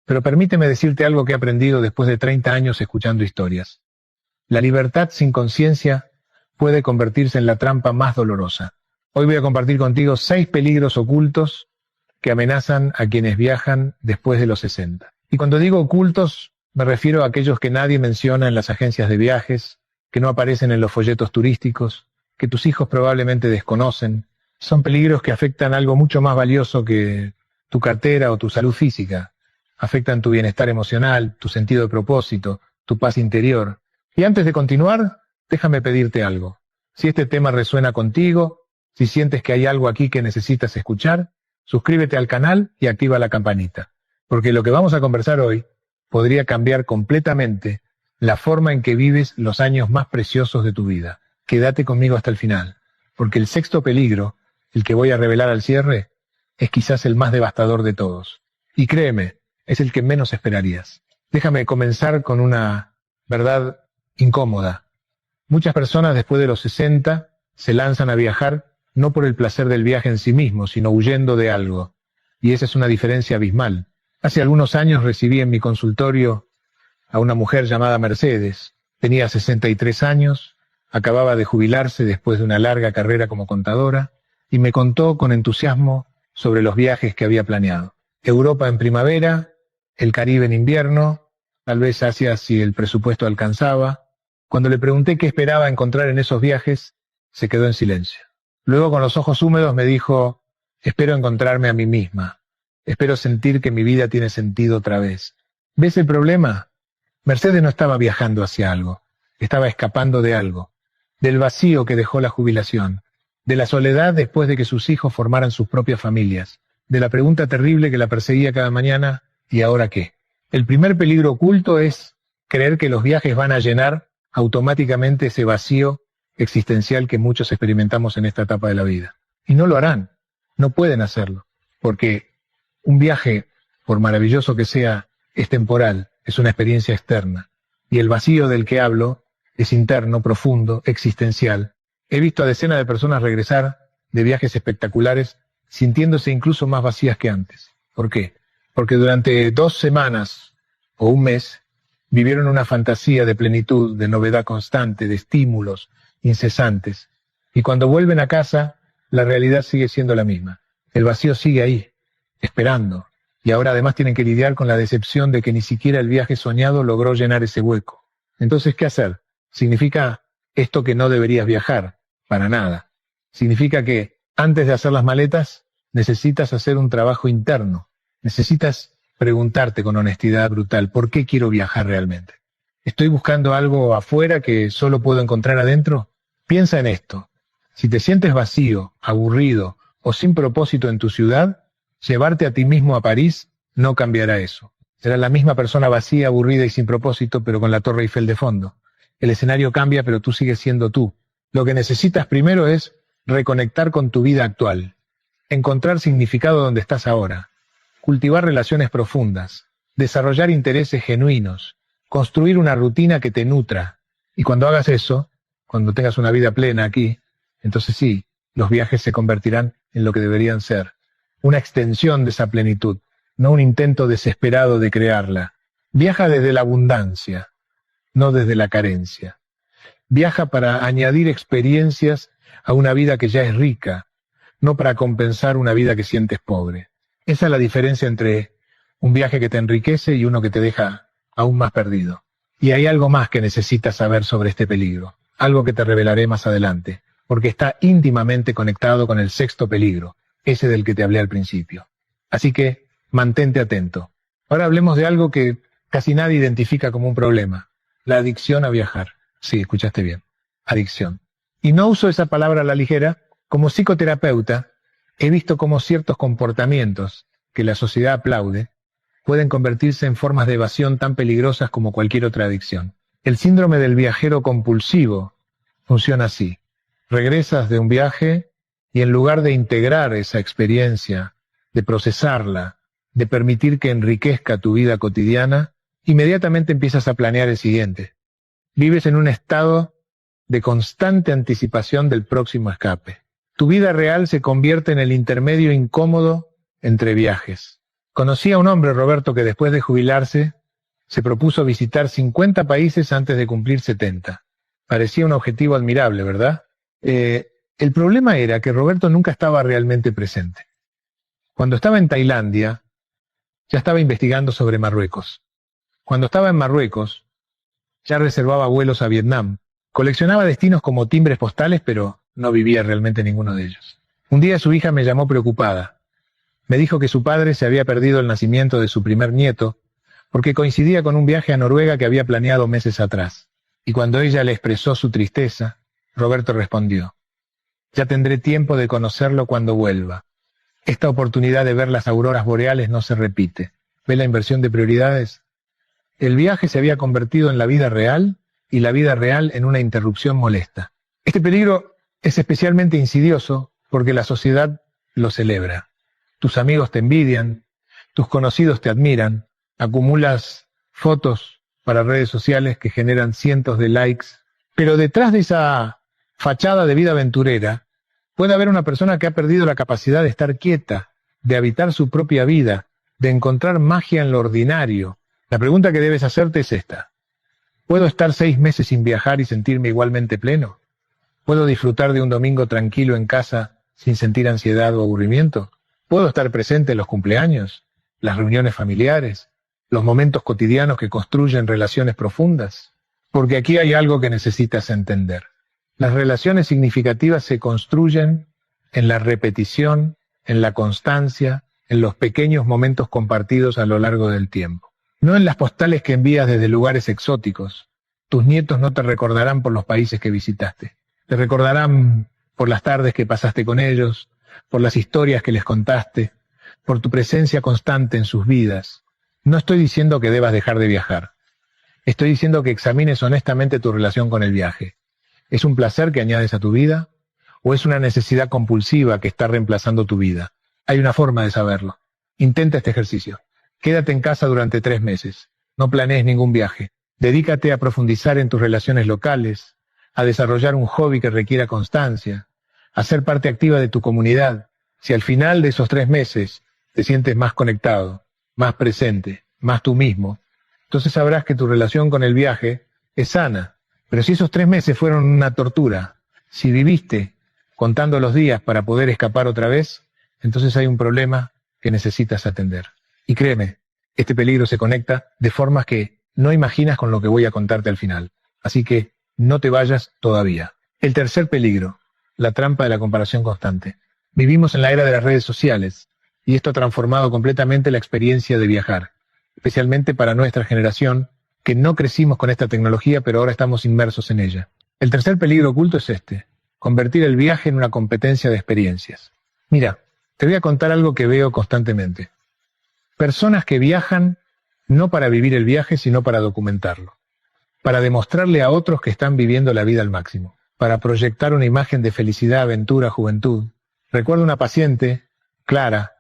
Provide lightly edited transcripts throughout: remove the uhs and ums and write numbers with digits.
Pero permíteme decirte algo que he aprendido después de 30 años escuchando historias. La libertad sin conciencia puede convertirse en la trampa más dolorosa. Hoy voy a compartir contigo 6 peligros ocultos que amenazan a quienes viajan después de los 60. Y cuando digo ocultos, me refiero a aquellos que nadie menciona en las agencias de viajes, que no aparecen en los folletos turísticos, que tus hijos probablemente desconocen. Son peligros que afectan algo mucho más valioso que tu cartera o tu salud física. Afectan tu bienestar emocional, tu sentido de propósito, tu paz interior. Y antes de continuar, déjame pedirte algo. Si este tema resuena contigo, si sientes que hay algo aquí que necesitas escuchar, suscríbete al canal y activa la campanita. Porque lo que vamos a conversar hoy podría cambiar completamente la forma en que vives los años más preciosos de tu vida. Quédate conmigo hasta el final, porque el 6º peligro, el que voy a revelar al cierre, es quizás el más devastador de todos. Y créeme, es el que menos esperarías. Déjame comenzar con una verdad incómoda. Muchas personas después de los 60 se lanzan a viajar no por el placer del viaje en sí mismo, sino huyendo de algo. Y esa es una diferencia abismal. Hace algunos años recibí en mi consultorio a una mujer llamada Mercedes. Tenía 63 años, acababa de jubilarse después de una larga carrera como contadora, y me contó con entusiasmo sobre los viajes que había planeado. Europa en primavera, el Caribe en invierno, tal vez Asia si el presupuesto alcanzaba. Cuando le pregunté qué esperaba encontrar en esos viajes, se quedó en silencio. Luego, con los ojos húmedos, me dijo: espero encontrarme a mí misma. Espero sentir que mi vida tiene sentido otra vez. ¿Ves el problema? Mercedes no estaba viajando hacia algo, estaba escapando de algo, del vacío que dejó la jubilación, de la soledad después de que sus hijos formaran sus propias familias, de la pregunta terrible que la perseguía cada mañana: ¿y ahora qué? El primer peligro oculto es creer que los viajes van a llenar automáticamente ese vacío existencial que muchos experimentamos en esta etapa de la vida. Y no lo harán, no pueden hacerlo, porque un viaje, por maravilloso que sea, es temporal, es una experiencia externa. Y el vacío del que hablo es interno, profundo, existencial. He visto a decenas de personas regresar de viajes espectaculares sintiéndose incluso más vacías que antes. ¿Por qué? Porque durante 2 semanas o un mes vivieron una fantasía de plenitud, de novedad constante, de estímulos incesantes. Y cuando vuelven a casa, la realidad sigue siendo la misma. El vacío sigue ahí, esperando. Y ahora además tienen que lidiar con la decepción de que ni siquiera el viaje soñado logró llenar ese hueco. Entonces, ¿qué hacer? ¿Significa esto que no deberías viajar? Para nada. Significa que antes de hacer las maletas, necesitas hacer un trabajo interno. Necesitas preguntarte con honestidad brutal: ¿por qué quiero viajar realmente? ¿Estoy buscando algo afuera que solo puedo encontrar adentro? Piensa en esto. Si te sientes vacío, aburrido o sin propósito en tu ciudad, llevarte a ti mismo a París no cambiará eso. Serás la misma persona vacía, aburrida y sin propósito, pero con la Torre Eiffel de fondo. El escenario cambia, pero tú sigues siendo tú. Lo que necesitas primero es reconectar con tu vida actual, encontrar significado donde estás ahora, cultivar relaciones profundas, desarrollar intereses genuinos, construir una rutina que te nutra. Y cuando hagas eso, cuando tengas una vida plena aquí, entonces sí, los viajes se convertirán en lo que deberían ser. Una extensión de esa plenitud, no un intento desesperado de crearla. Viaja desde la abundancia, no desde la carencia. Viaja para añadir experiencias a una vida que ya es rica, no para compensar una vida que sientes pobre. Esa es la diferencia entre un viaje que te enriquece y uno que te deja aún más perdido. Y hay algo más que necesitas saber sobre este peligro, algo que te revelaré más adelante, porque está íntimamente conectado con el 6º peligro, ese del que te hablé al principio. Así que mantente atento. Ahora hablemos de algo que casi nadie identifica como un problema: la adicción a viajar. Sí, escuchaste bien, adicción. Y no uso esa palabra a la ligera. Como psicoterapeuta, he visto cómo ciertos comportamientos que la sociedad aplaude pueden convertirse en formas de evasión tan peligrosas como cualquier otra adicción. El síndrome del viajero compulsivo funciona así. Regresas de un viaje y en lugar de integrar esa experiencia, de procesarla, de permitir que enriquezca tu vida cotidiana, inmediatamente empiezas a planear el siguiente. Vives en un estado de constante anticipación del próximo escape. Tu vida real se convierte en el intermedio incómodo entre viajes. Conocí a un hombre, Roberto, que después de jubilarse se propuso visitar 50 países antes de cumplir 70. Parecía un objetivo admirable, ¿verdad? El problema era que Roberto nunca estaba realmente presente. Cuando estaba en Tailandia, ya estaba investigando sobre Marruecos. Cuando estaba en Marruecos, ya reservaba vuelos a Vietnam. Coleccionaba destinos como timbres postales, pero no vivía realmente en ninguno de ellos. Un día su hija me llamó preocupada. Me dijo que su padre se había perdido el nacimiento de su primer nieto porque coincidía con un viaje a Noruega que había planeado meses atrás. Y cuando ella le expresó su tristeza, Roberto respondió: «Ya tendré tiempo de conocerlo cuando vuelva. Esta oportunidad de ver las auroras boreales no se repite». ¿Ve la inversión de prioridades? El viaje se había convertido en la vida real y la vida real en una interrupción molesta. Este peligro es especialmente insidioso porque la sociedad lo celebra. Tus amigos te envidian, tus conocidos te admiran, acumulas fotos para redes sociales que generan cientos de likes, pero detrás de esa fachada de vida aventurera puede haber una persona que ha perdido la capacidad de estar quieta, de habitar su propia vida, de encontrar magia en lo ordinario. La pregunta que debes hacerte es esta: ¿puedo estar 6 meses sin viajar y sentirme igualmente pleno? ¿Puedo disfrutar de un domingo tranquilo en casa sin sentir ansiedad o aburrimiento? ¿Puedo estar presente en los cumpleaños, las reuniones familiares, los momentos cotidianos que construyen relaciones profundas? Porque aquí hay algo que necesitas entender. Las relaciones significativas se construyen en la repetición, en la constancia, en los pequeños momentos compartidos a lo largo del tiempo. No en las postales que envías desde lugares exóticos. Tus nietos no te recordarán por los países que visitaste. Te recordarán por las tardes que pasaste con ellos, por las historias que les contaste, por tu presencia constante en sus vidas. No estoy diciendo que debas dejar de viajar. Estoy diciendo que examines honestamente tu relación con el viaje. ¿Es un placer que añades a tu vida? ¿O es una necesidad compulsiva que está reemplazando tu vida? Hay una forma de saberlo. Intenta este ejercicio. Quédate en casa durante 3 meses. No planees ningún viaje. Dedícate a profundizar en tus relaciones locales, a desarrollar un hobby que requiera constancia, a ser parte activa de tu comunidad. Si al final de esos 3 meses te sientes más conectado, más presente, más tú mismo, entonces sabrás que tu relación con el viaje es sana. Pero si esos 3 meses fueron una tortura, si viviste contando los días para poder escapar otra vez, entonces hay un problema que necesitas atender. Y créeme, este peligro se conecta de formas que no imaginas con lo que voy a contarte al final. Así que no te vayas todavía. El tercer peligro: la trampa de la comparación constante. Vivimos en la era de las redes sociales y esto ha transformado completamente la experiencia de viajar, especialmente para nuestra generación, que no crecimos con esta tecnología pero ahora estamos inmersos en ella. El tercer peligro oculto es este: convertir el viaje en una competencia de experiencias. Mira, te voy a contar algo que veo constantemente. Personas que viajan no para vivir el viaje, sino para documentarlo, para demostrarle a otros que están viviendo la vida al máximo, para proyectar una imagen de felicidad, aventura, juventud. Recuerdo una paciente, Clara,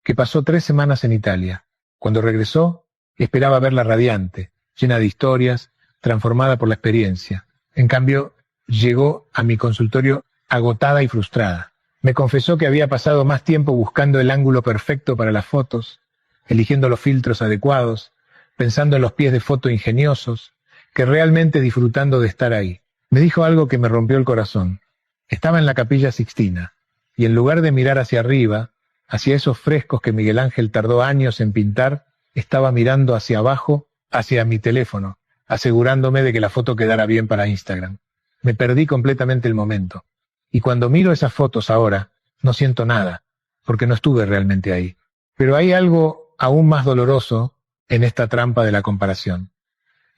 que pasó 3 semanas en Italia. Cuando regresó, esperaba verla radiante, llena de historias, transformada por la experiencia. En cambio, llegó a mi consultorio agotada y frustrada. Me confesó que había pasado más tiempo buscando el ángulo perfecto para las fotos, eligiendo los filtros adecuados, pensando en los pies de foto ingeniosos, que realmente disfrutando de estar ahí. Me dijo algo que me rompió el corazón. Estaba en la Capilla Sixtina, y en lugar de mirar hacia arriba, hacia esos frescos que Miguel Ángel tardó años en pintar, estaba mirando hacia abajo, hacia mi teléfono, asegurándome de que la foto quedara bien para Instagram. Me perdí completamente el momento. Y cuando miro esas fotos ahora, no siento nada, porque no estuve realmente ahí. Pero hay algo aún más doloroso en esta trampa de la comparación.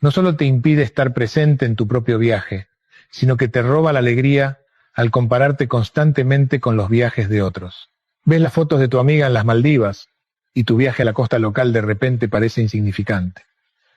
No solo te impide estar presente en tu propio viaje, sino que te roba la alegría al compararte constantemente con los viajes de otros. Ves las fotos de tu amiga en las Maldivas y tu viaje a la costa local de repente parece insignificante.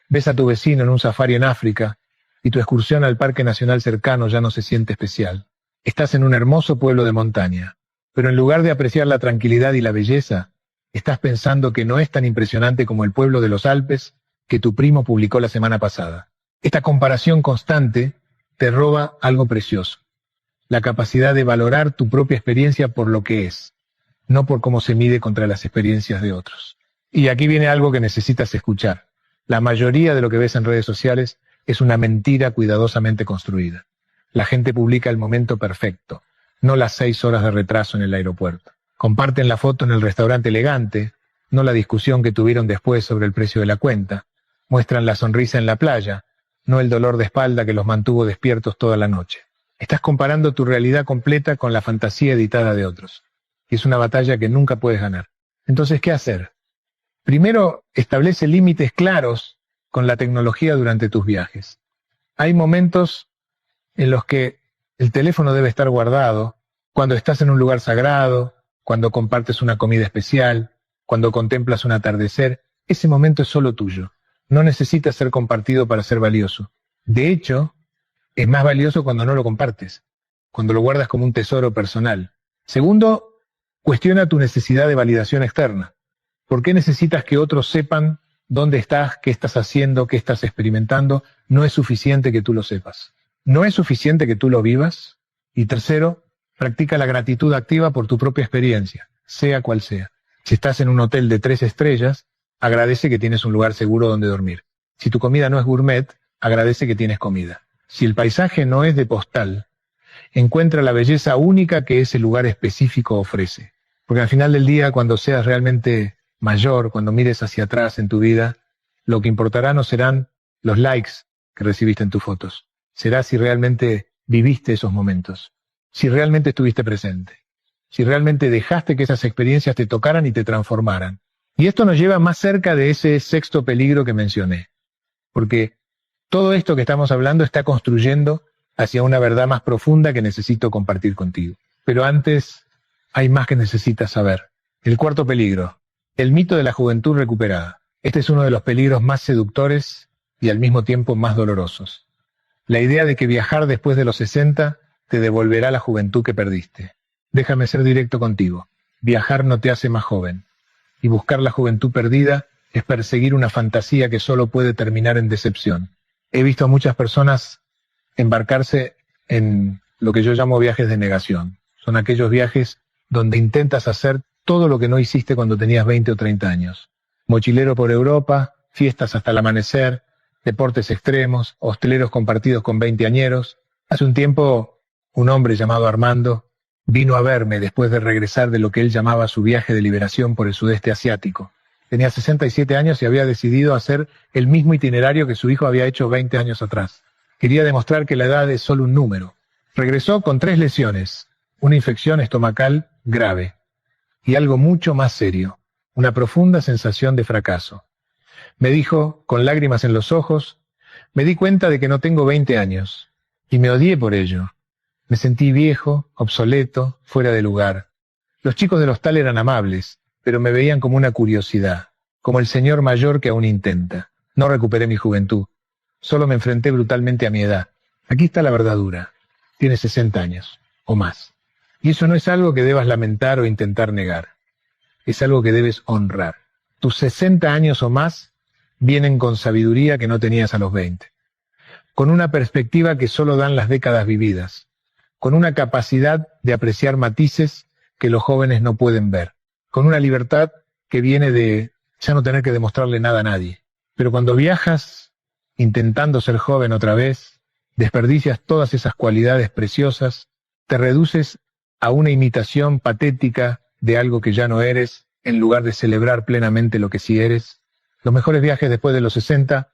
Ves a tu vecino en un safari en África y tu excursión al parque nacional cercano ya no se siente especial. Estás en un hermoso pueblo de montaña, pero en lugar de apreciar la tranquilidad y la belleza, estás pensando que no es tan impresionante como el pueblo de los Alpes que tu primo publicó la semana pasada. Esta comparación constante te roba algo precioso: la capacidad de valorar tu propia experiencia por lo que es, no por cómo se mide contra las experiencias de otros. Y aquí viene algo que necesitas escuchar. La mayoría de lo que ves en redes sociales es una mentira cuidadosamente construida. La gente publica el momento perfecto, no las 6 horas de retraso en el aeropuerto. Comparten la foto en el restaurante elegante, no la discusión que tuvieron después sobre el precio de la cuenta. Muestran la sonrisa en la playa, no el dolor de espalda que los mantuvo despiertos toda la noche. Estás comparando tu realidad completa con la fantasía editada de otros. Y es una batalla que nunca puedes ganar. Entonces, ¿qué hacer? Primero, establece límites claros con la tecnología durante tus viajes. Hay momentos en los que el teléfono debe estar guardado, cuando estás en un lugar sagrado, cuando compartes una comida especial, cuando contemplas un atardecer. Ese momento es solo tuyo. No necesita ser compartido para ser valioso. De hecho, es más valioso cuando no lo compartes, cuando lo guardas como un tesoro personal. Segundo, cuestiona tu necesidad de validación externa. ¿Por qué necesitas que otros sepan dónde estás, qué estás haciendo, qué estás experimentando? No es suficiente que tú lo sepas. No es suficiente que tú lo vivas. Y tercero, practica la gratitud activa por tu propia experiencia, sea cual sea. Si estás en un hotel de 3 estrellas, agradece que tienes un lugar seguro donde dormir. Si tu comida no es gourmet, agradece que tienes comida. Si el paisaje no es de postal, encuentra la belleza única que ese lugar específico ofrece. Porque al final del día, cuando seas realmente mayor, cuando mires hacia atrás en tu vida, lo que importará no serán los likes que recibiste en tus fotos. Será si realmente viviste esos momentos, si realmente estuviste presente, si realmente dejaste que esas experiencias te tocaran y te transformaran. Y esto nos lleva más cerca de ese sexto peligro que mencioné, porque todo esto que estamos hablando está construyendo hacia una verdad más profunda que necesito compartir contigo. Pero antes, hay más que necesitas saber. El cuarto peligro, el mito de la juventud recuperada. Este es uno de los peligros más seductores y al mismo tiempo más dolorosos. La idea de que viajar después de los 60 te devolverá la juventud que perdiste. Déjame ser directo contigo. Viajar no te hace más joven. Y buscar la juventud perdida es perseguir una fantasía que solo puede terminar en decepción. He visto a muchas personas embarcarse en lo que yo llamo viajes de negación. Son aquellos viajes donde intentas hacer todo lo que no hiciste cuando tenías 20 o 30 años. Mochilero por Europa, fiestas hasta el amanecer, deportes extremos, hosteleros compartidos con 20añeros. Hace un tiempo, un hombre llamado Armando vino a verme después de regresar de lo que él llamaba su viaje de liberación por el sudeste asiático. Tenía 67 años y había decidido hacer el mismo itinerario que su hijo había hecho 20 años atrás. Quería demostrar que la edad es solo un número. Regresó con 3 lesiones, una infección estomacal grave y algo mucho más serio, una profunda sensación de fracaso. Me dijo, con lágrimas en los ojos, me di cuenta de que no tengo 20 años y me odié por ello. Me sentí viejo, obsoleto, fuera de lugar. Los chicos del hostal eran amables, pero me veían como una curiosidad, como el señor mayor que aún intenta. No recuperé mi juventud. Solo me enfrenté brutalmente a mi edad. Aquí está la verdad dura. Tienes 60 años, o más. Y eso no es algo que debas lamentar o intentar negar. Es algo que debes honrar. Tus 60 años o más vienen con sabiduría que no tenías a los 20. Con una perspectiva que solo dan las décadas vividas. Con una capacidad de apreciar matices que los jóvenes no pueden ver. Con una libertad que viene de ya no tener que demostrarle nada a nadie. Pero cuando viajas intentando ser joven otra vez, desperdicias todas esas cualidades preciosas, te reduces a una imitación patética de algo que ya no eres, en lugar de celebrar plenamente lo que sí eres. Los mejores viajes después de los 60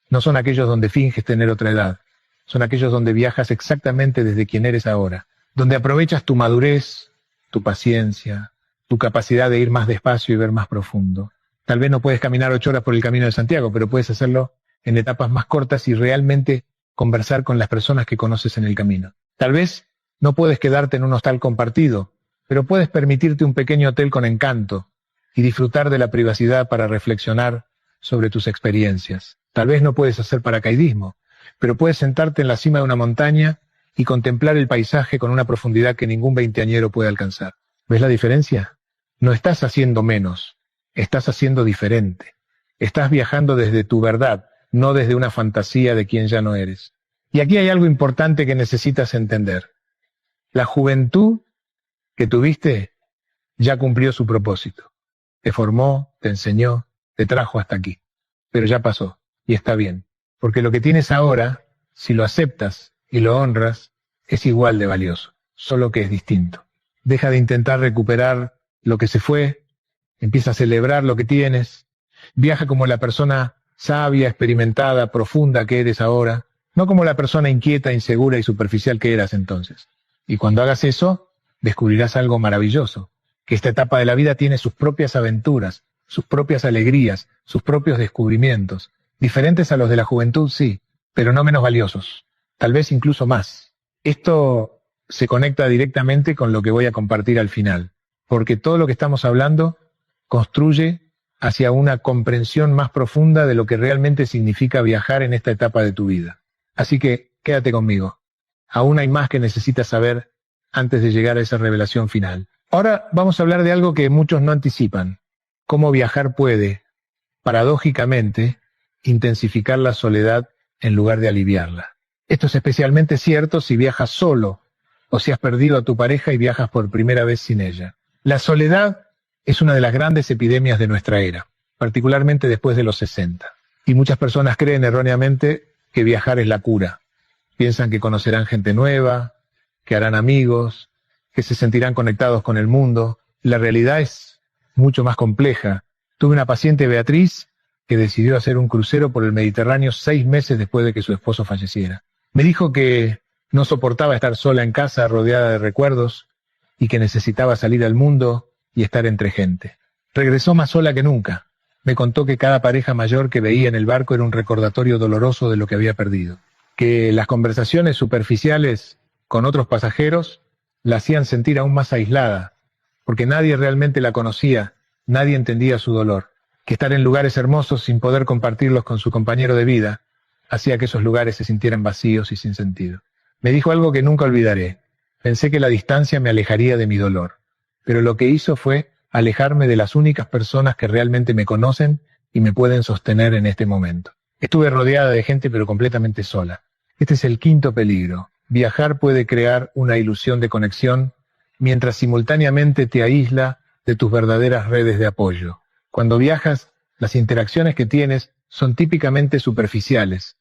no son aquellos donde finges tener otra edad, son aquellos donde viajas exactamente desde quien eres ahora, donde aprovechas tu madurez, tu paciencia, tu capacidad de ir más despacio y ver más profundo. Tal vez no puedes caminar 8 horas por el Camino de Santiago, pero puedes hacerlo en etapas más cortas y realmente conversar con las personas que conoces en el camino. Tal vez no puedes quedarte en un hostal compartido, pero puedes permitirte un pequeño hotel con encanto y disfrutar de la privacidad para reflexionar sobre tus experiencias. Tal vez no puedes hacer paracaidismo, pero puedes sentarte en la cima de una montaña y contemplar el paisaje con una profundidad que ningún veinteañero puede alcanzar. ¿Ves la diferencia? No estás haciendo menos, estás haciendo diferente. Estás viajando desde tu verdad, no desde una fantasía de quien ya no eres. Y aquí hay algo importante que necesitas entender. La juventud que tuviste ya cumplió su propósito. te formó, te enseñó, te trajo hasta aquí. Pero ya pasó, y está bien. Porque lo que tienes ahora, si lo aceptas y lo honras, es igual de valioso, solo que es distinto. Deja de intentar recuperar lo que se fue, empieza a celebrar lo que tienes, viaja como la persona sabia, experimentada, profunda que eres ahora, no como la persona inquieta, insegura y superficial que eras entonces. Y cuando hagas eso, descubrirás algo maravilloso, que esta etapa de la vida tiene sus propias aventuras, sus propias alegrías, sus propios descubrimientos, diferentes a los de la juventud, sí, pero no menos valiosos, tal vez incluso más. Esto se conecta directamente con lo que voy a compartir al final, porque todo lo que estamos hablando construye hacia una comprensión más profunda de lo que realmente significa viajar en esta etapa de tu vida. Así que quédate conmigo. Aún hay más que necesitas saber antes de llegar a esa revelación final. Ahora vamos a hablar de algo que muchos no anticipan. Cómo viajar puede, paradójicamente, intensificar la soledad en lugar de aliviarla. Esto es especialmente cierto si viajas solo o si has perdido a tu pareja y viajas por primera vez sin ella. La soledad es una de las grandes epidemias de nuestra era, particularmente después de los 60. Y muchas personas creen erróneamente que viajar es la cura. Piensan que conocerán gente nueva, que harán amigos, que se sentirán conectados con el mundo. La realidad es mucho más compleja. Tuve una paciente, Beatriz, que decidió hacer un crucero por el Mediterráneo 6 meses después de que su esposo falleciera. Me dijo que no soportaba estar sola en casa, rodeada de recuerdos, y que necesitaba salir al mundo y estar entre gente. Regresó más sola que nunca. Me contó que cada pareja mayor que veía en el barco era un recordatorio doloroso de lo que había perdido. Que las conversaciones superficiales con otros pasajeros la hacían sentir aún más aislada, porque nadie realmente la conocía, nadie entendía su dolor. Que estar en lugares hermosos sin poder compartirlos con su compañero de vida hacía que esos lugares se sintieran vacíos y sin sentido. Me dijo algo que nunca olvidaré. Pensé que la distancia me alejaría de mi dolor, pero lo que hizo fue alejarme de las únicas personas que realmente me conocen y me pueden sostener en este momento. Estuve rodeada de gente pero completamente sola. Este es el quinto peligro. Viajar puede crear una ilusión de conexión mientras simultáneamente te aísla de tus verdaderas redes de apoyo. Cuando viajas, las interacciones que tienes son típicamente superficiales.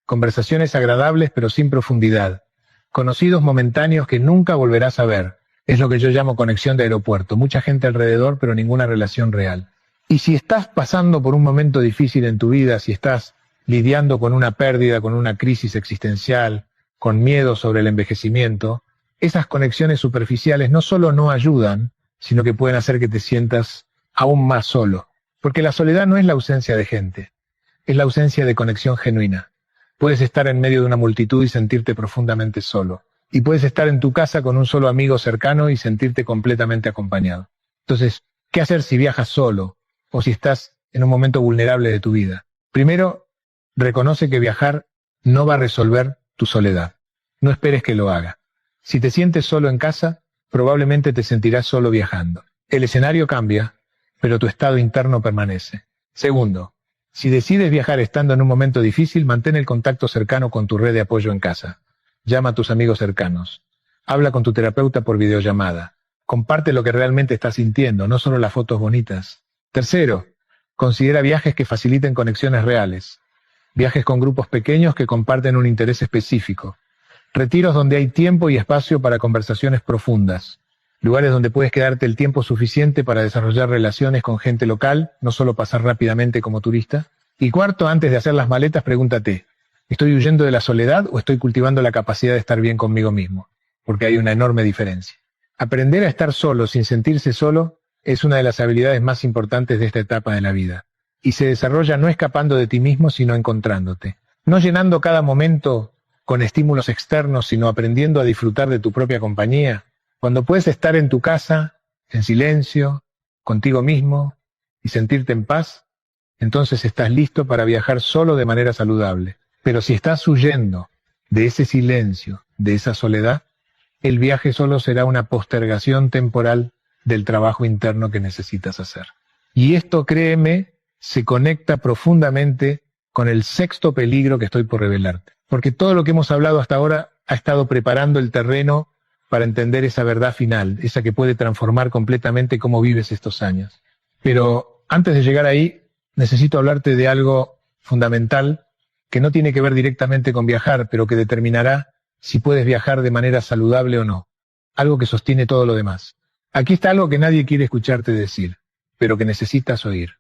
Conversaciones agradables pero sin profundidad. Conocidos momentáneos que nunca volverás a ver. Es lo que yo llamo conexión de aeropuerto. Mucha gente alrededor pero ninguna relación real. Y si estás pasando por un momento difícil en tu vida, si estás lidiando con una pérdida, con una crisis existencial, con miedo sobre el envejecimiento, esas conexiones superficiales no solo no ayudan, sino que pueden hacer que te sientas aún más solo. Porque la soledad no es la ausencia de gente, es la ausencia de conexión genuina. Puedes estar en medio de una multitud y sentirte profundamente solo. Y puedes estar en tu casa con un solo amigo cercano y sentirte completamente acompañado. Entonces, ¿qué hacer si viajas solo o si estás en un momento vulnerable de tu vida? Primero, reconoce que viajar no va a resolver tu soledad. No esperes que lo haga. Si te sientes solo en casa, probablemente te sentirás solo viajando. El escenario cambia, pero tu estado interno permanece. Segundo, si decides viajar estando en un momento difícil, mantén el contacto cercano con tu red de apoyo en casa. Llama a tus amigos cercanos. Habla con tu terapeuta por videollamada. Comparte lo que realmente estás sintiendo, no solo las fotos bonitas. Tercero, considera viajes que faciliten conexiones reales. Viajes con grupos pequeños que comparten un interés específico. Retiros donde hay tiempo y espacio para conversaciones profundas. Lugares donde puedes quedarte el tiempo suficiente para desarrollar relaciones con gente local, no solo pasar rápidamente como turista. Y cuarto, antes de hacer las maletas, pregúntate, ¿estoy huyendo de la soledad o estoy cultivando la capacidad de estar bien conmigo mismo? Porque hay una enorme diferencia. Aprender a estar solo sin sentirse solo es una de las habilidades más importantes de esta etapa de la vida. Y se desarrolla no escapando de ti mismo, sino encontrándote. No llenando cada momento con estímulos externos, sino aprendiendo a disfrutar de tu propia compañía. Cuando puedes estar en tu casa, en silencio, contigo mismo, y sentirte en paz, entonces estás listo para viajar solo de manera saludable. Pero si estás huyendo de ese silencio, de esa soledad, el viaje solo será una postergación temporal del trabajo interno que necesitas hacer. Y esto, créeme, se conecta profundamente con el sexto peligro que estoy por revelarte. Porque todo lo que hemos hablado hasta ahora ha estado preparando el terreno para entender esa verdad final, esa que puede transformar completamente cómo vives estos años. Pero antes de llegar ahí, necesito hablarte de algo fundamental que no tiene que ver directamente con viajar, pero que determinará si puedes viajar de manera saludable o no. Algo que sostiene todo lo demás. Aquí está algo que nadie quiere escucharte decir, pero que necesitas oír.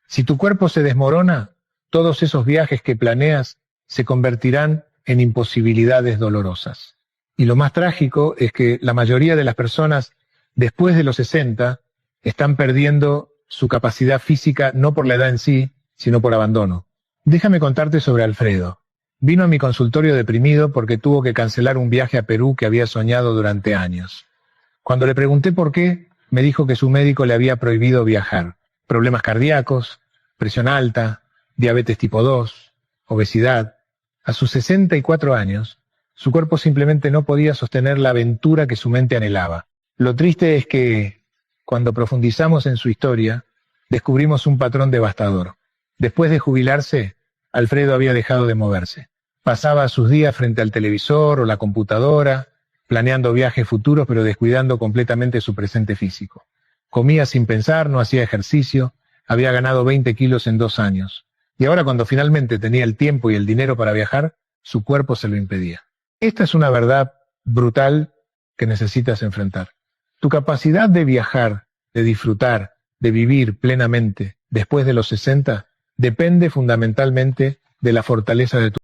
Si tu cuerpo se desmorona, todos esos viajes que planeas se convertirán en imposibilidades dolorosas. Y lo más trágico es que la mayoría de las personas después de los 60 están perdiendo su capacidad física no por la edad en sí, sino por abandono. Déjame contarte sobre Alfredo. Vino a mi consultorio deprimido porque tuvo que cancelar un viaje a Perú que había soñado durante años. Cuando le pregunté por qué, me dijo que su médico le había prohibido viajar. Problemas cardíacos, presión alta, diabetes tipo 2, obesidad. A sus 64 años, su cuerpo simplemente no podía sostener la aventura que su mente anhelaba. Lo triste es que, cuando profundizamos en su historia, descubrimos un patrón devastador. Después de jubilarse, Alfredo había dejado de moverse. Pasaba sus días frente al televisor o la computadora, planeando viajes futuros pero descuidando completamente su presente físico. Comía sin pensar, no hacía ejercicio, había ganado 20 kilos en 2 años. Y ahora cuando finalmente tenía el tiempo y el dinero para viajar, su cuerpo se lo impedía. Esta es una verdad brutal que necesitas enfrentar. Tu capacidad de viajar, de disfrutar, de vivir plenamente después de los 60 depende fundamentalmente de la fortaleza de tu